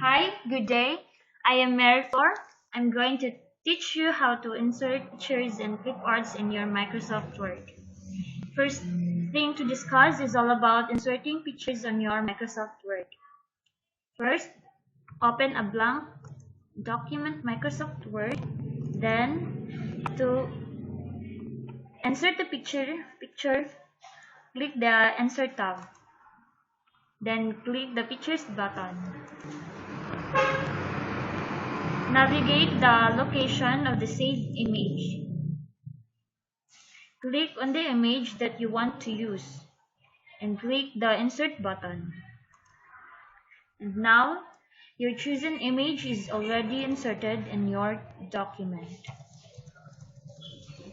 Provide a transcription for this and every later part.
Hi, good day. I am Mary Flor. I'm going to teach you how to insert pictures and clip arts in your Microsoft Word. First thing to discuss is all about inserting pictures on your Microsoft Word. First, open a blank document Microsoft Word. Then, to insert the picture, click the Insert tab. Then click the Pictures button. Navigate the location of the saved image. Click on the image that you want to use and click the Insert button. And now, your chosen image is already inserted in your document.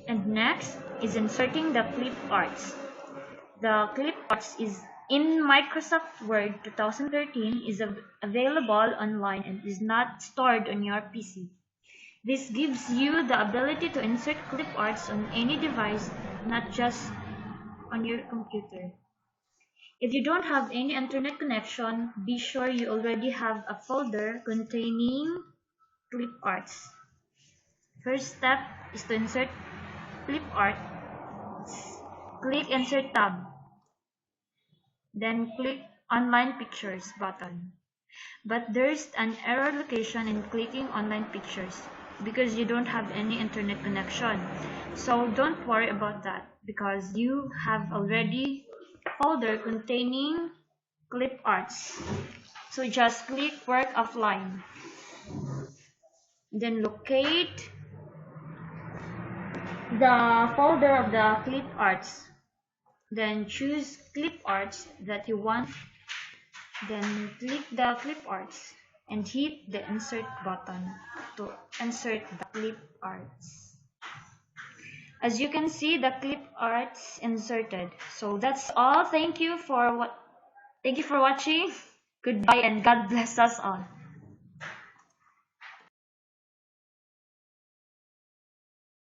And next is inserting the clip arts. The clip arts is in Microsoft Word 2013 is available online and is not stored on your PC. This gives you the ability to insert clip arts on any device, not just on your computer. If you don't have any internet connection, be sure you already have a folder containing clip arts. First step is to insert clip arts. Click Insert tab. Then click Online Pictures button. But there's an error location in clicking Online Pictures because you don't have any internet connection. So don't worry about that because you have already a folder containing clip arts. So just click Work Offline. Then locate the folder of the clip arts. Then choose clip arts that you want. Then click the clip arts and hit the Insert button to insert the clip arts. As you can see, the clip arts inserted. So that's all. Thank you for watching. Goodbye and God bless us all.